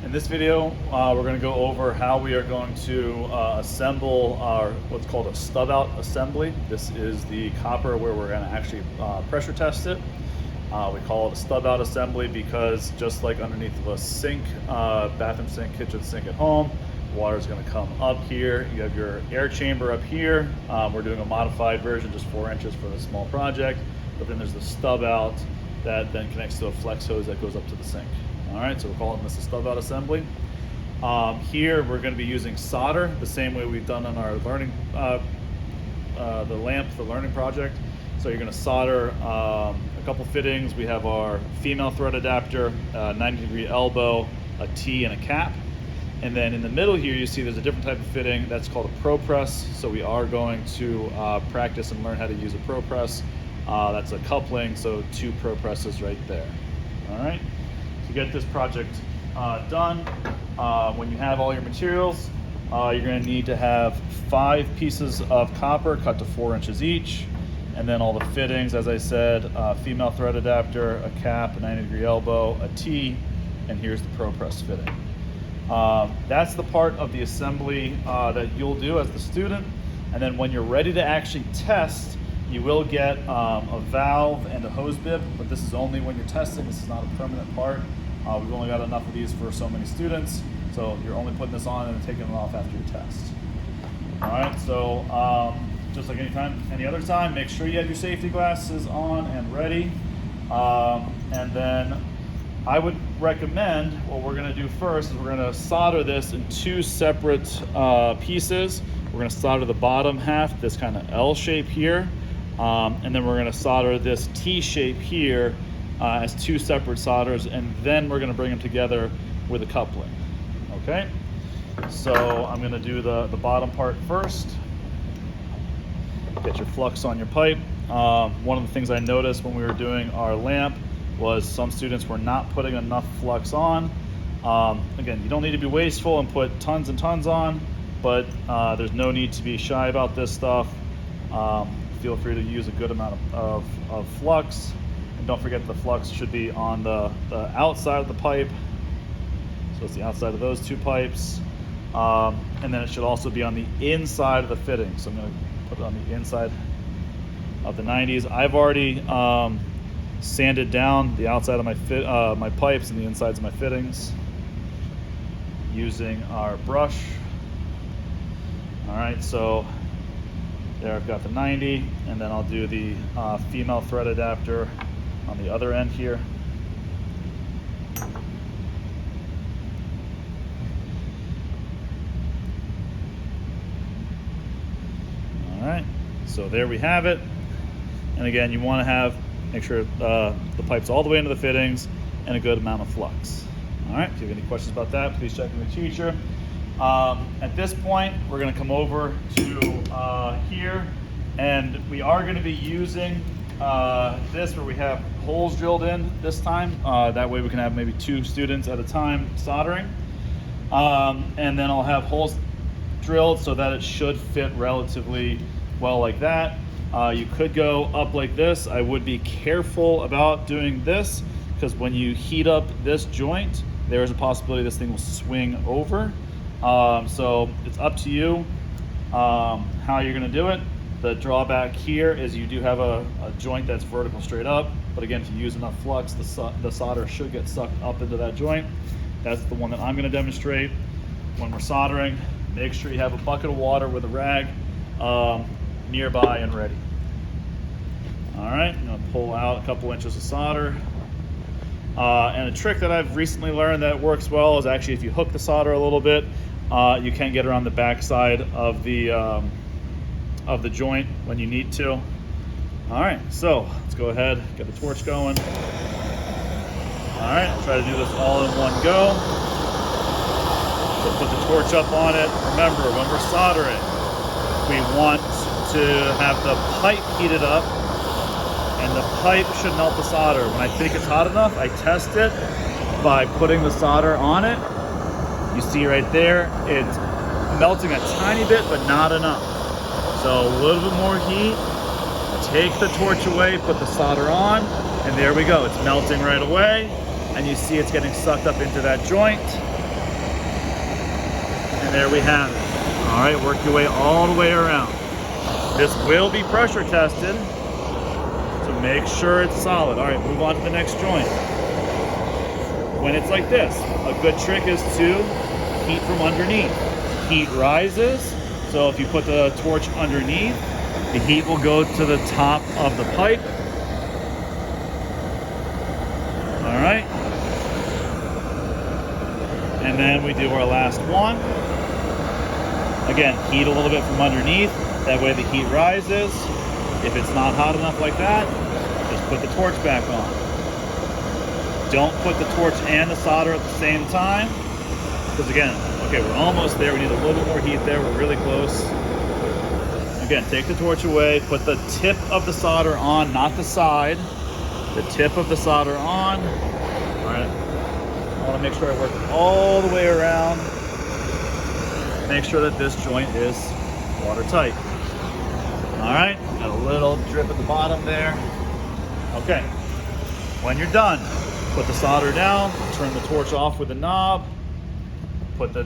In this video, we're going to go over how we are going to assemble our what's called a stub-out assembly. This is the copper where we're going to actually pressure test it. We call it a stub-out assembly because just like underneath of a sink, bathroom sink, kitchen sink at home, water is going to come up here. You have your air chamber up here. We're doing a modified version, just 4 inches for the small project. But then there's the stub-out that then connects to a flex hose that goes up to the sink. All right, so we're calling this a stub-out assembly. Here we're going to be using solder the same way we've done on our learning, the learning project. So you're going to solder a couple fittings. We have our female thread adapter, 90-degree elbow, a T, and a cap. And then in the middle here, you see there's a different type of fitting that's called a pro press. So we are going to practice and learn how to use a pro press. That's a coupling, so 2 pro presses right there. All right. To get this project done, when you have all your materials, you're going to need to have 5 pieces of copper cut to 4 inches each, and then all the fittings, as I said, female thread adapter, a cap, a 90-degree elbow, a T, and here's the pro press fitting. That's the part of the assembly that you'll do as the student, and then when you're ready to actually test, you will get a valve and a hose bib, but this is only when you're testing. This is not a permanent part. We've only got enough of these for so many students, so you're only putting this on and taking it off after your test. All right, so just like any other time, make sure you have your safety glasses on and ready. And then I would recommend what we're going to do first is we're going to solder this in 2 separate pieces. We're going to solder the bottom half, this kind of L shape here. And then we're going to solder this T shape here as 2 separate solders, and then we're going to bring them together with a coupling. Okay, so I'm going to do the bottom part first. Get your flux on your pipe. One of the things I noticed when we were doing our lamp was some students were not putting enough flux on. Again, you don't need to be wasteful and put tons and tons on, but there's no need to be shy about this stuff. Feel free to use a good amount of flux, and don't forget the flux should be on the outside of the pipe, so it's the outside of those 2 pipes, and then it should also be on the inside of the fitting. So I'm going to put it on the inside of the 90s. I've already sanded down the outside of my pipes and the insides of my fittings using our brush. All right, so there I've got the 90, and then I'll do the female thread adapter on the other end here. All right, so there we have it. And again, you want to make sure the pipe's all the way into the fittings and a good amount of flux. All right, if you have any questions about that, please check with the teacher. At this point, we're going to come over to here, and we are going to be using this where we have holes drilled in this time. That way we can have maybe 2 students at a time soldering. And then I'll have holes drilled so that it should fit relatively well like that. You could go up like this. I would be careful about doing this because when you heat up this joint, there is a possibility this thing will swing over. So it's up to you how you're going to do it. The drawback here is you do have a joint that's vertical straight up, but again, if you use enough flux, the solder should get sucked up into that joint. That's the one that I'm going to demonstrate. When we're soldering, make sure you have a bucket of water with a rag nearby and ready. All right, I'm going to pull out a couple inches of solder. And a trick that I've recently learned that works well is actually if you hook the solder a little bit, you can get around the back side of the joint when you need to. All right, so let's go ahead, get the torch going. All right, try to do this all in one go. So put the torch up on it. Remember, when we're soldering, we want to have the pipe heated up, and the pipe should melt the solder. When I think it's hot enough, I test it by putting the solder on it. You see right there, it's melting a tiny bit, but not enough. So a little bit more heat, take the torch away, put the solder on, and there we go. It's melting right away, and you see it's getting sucked up into that joint. And there we have it. All right, work your way all the way around. This will be pressure tested, so make sure it's solid. All right, move on to the next joint. When it's like this, a good trick is to heat from underneath. Heat rises, so if you put the torch underneath, the heat will go to the top of the pipe. All right. And then we do our last one. Again, heat a little bit from underneath. That way the heat rises. If it's not hot enough like that, just put the torch back on. Don't put the torch and the solder at the same time. Because again, okay, we're almost there. We need a little bit more heat there. We're really close. Again, take the torch away. Put the tip of the solder on, not the side. The tip of the solder on. All right. I want to make sure I work it all the way around. Make sure that this joint is watertight. All right, got a little drip at the bottom there. Okay, when you're done, put the solder down, turn the torch off with the knob, put the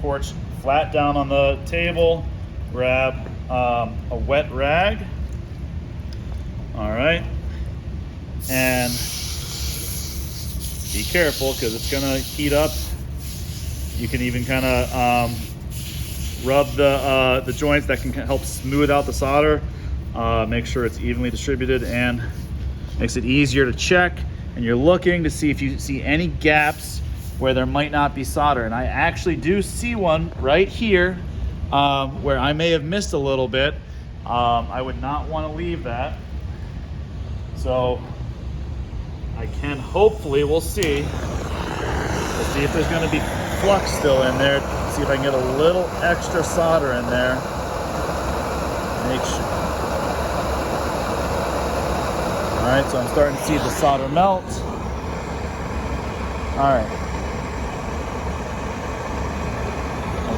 torch flat down on the table, grab a wet rag. All right, and be careful because it's gonna heat up. You can even kind of rub the joints. That can help smooth out the solder. Make sure it's evenly distributed and makes it easier to check. And you're looking to see if you see any gaps where there might not be solder. And I actually do see one right here where I may have missed a little bit. I would not want to leave that. So I can hopefully, we'll see. We'll see if there's going to be flux still in there. See if I can get a little extra solder in there. Make sure. All right, so I'm starting to see the solder melt. All right.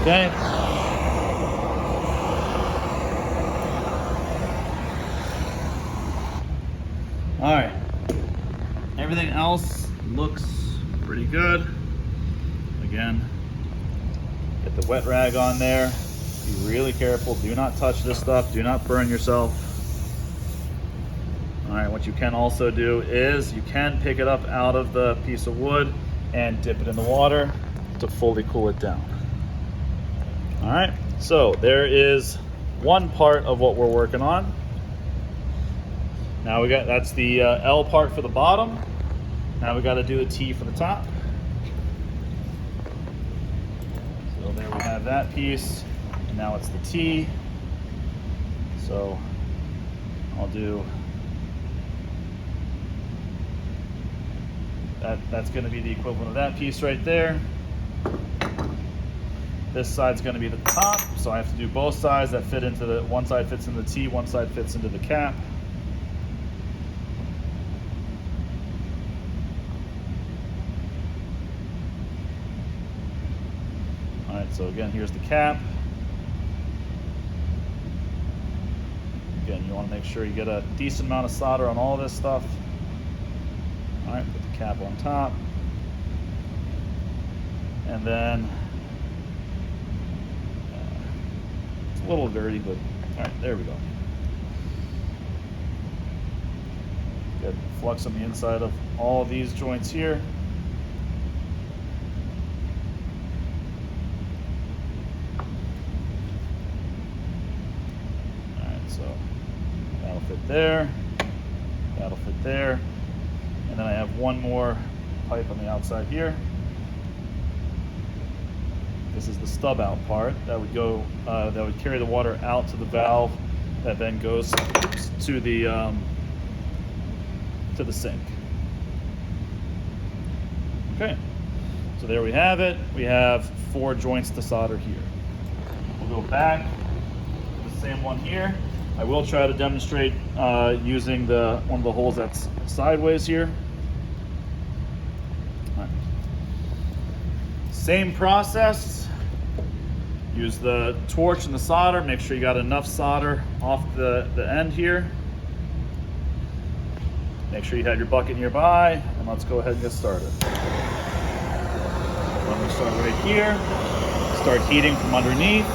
Okay. All right. Everything else looks pretty good. Again, get the wet rag on there. Be really careful. Do not touch this stuff. Do not burn yourself. All right, what you can also do is you can pick it up out of the piece of wood and dip it in the water to fully cool it down. All right, so there is one part of what we're working on. Now that's the L part for the bottom. Now we got to do the T for the top. So there we have that piece, and now it's the T. So I'll do that. That's going to be the equivalent of that piece right there. This side's going to be the top, so I have to do both sides that fit into the, one side fits into the T, one side fits into the cap. All right, so again, here's the cap. Again, you want to make sure you get a decent amount of solder on all this stuff. All right, put the cap on top. And then, it's a little dirty, but all right, there we go. Get flux on the inside of all of these joints here. That'll fit there, that'll fit there, and then I have one more pipe on the outside here. This is the stub-out part that would go, that would carry the water out to the valve that then goes to the sink. Okay, so there we have it. We have 4 joints to solder here. We'll go back to the same one here. I will try to demonstrate using one of the holes that's sideways here. All right. Same process. Use the torch and the solder. Make sure you got enough solder off the end here. Make sure you have your bucket nearby, and let's go ahead and get started. I'm going to start right here. start heating from underneath.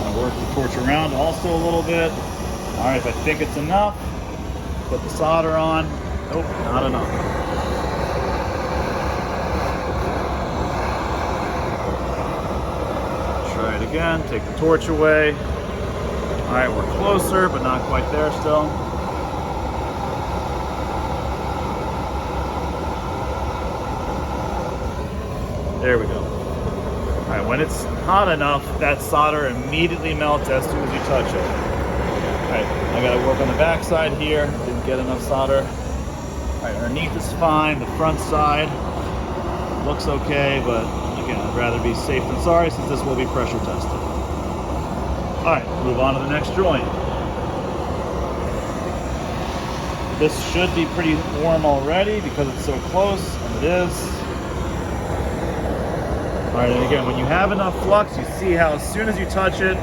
I'll work the torch around also a little bit. All right, if I think it's enough, put the solder on. Nope, not enough. Try it again, take the torch away. All right, we're closer, but not quite there still. There we go. All right, when it's hot enough, that solder immediately melts as soon as you touch it. All right, I gotta work on the back side here. Didn't get enough solder. All right, underneath is fine. The front side looks okay, but again, I'd rather be safe than sorry since this will be pressure tested. All right, move on to the next joint. This should be pretty warm already because it's so close, and it is. All right, and again, when you have enough flux, you see how as soon as you touch it,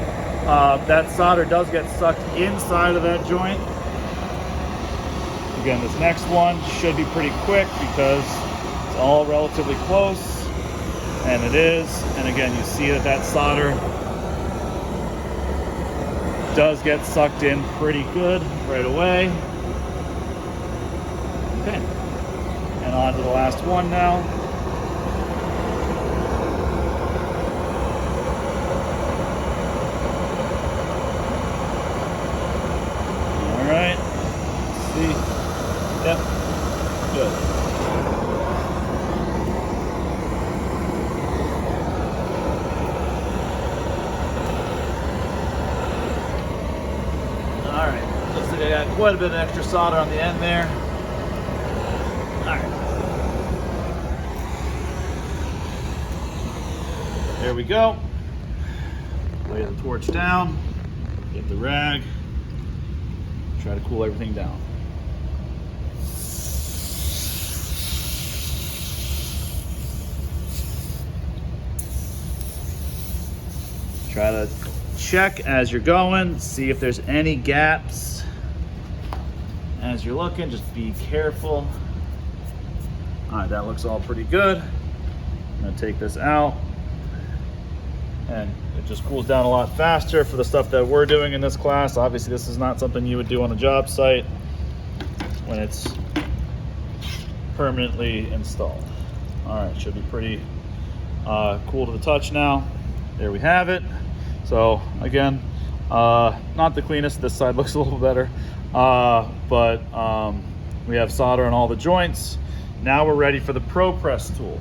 that solder does get sucked inside of that joint. Again, this next one should be pretty quick because it's all relatively close, and it is. And again, you see that that solder does get sucked in pretty good right away. Okay, and on to the last one now. All right, let's see. Yep, good. All right, looks like I got quite a bit of extra solder on the end there. All right. There we go. Lay the torch down, get the rag, try to cool everything down. Try to check as you're going, see if there's any gaps. As you're looking, just be careful. All right, that looks all pretty good. I'm gonna take this out, and it just cools down a lot faster for the stuff that we're doing in this class. Obviously, this is not something you would do on a job site when it's permanently installed. All right, should be pretty cool to the touch now. There we have it. So again, not the cleanest. This side looks a little better, but we have solder on all the joints. Now we're ready for the Pro Press tool.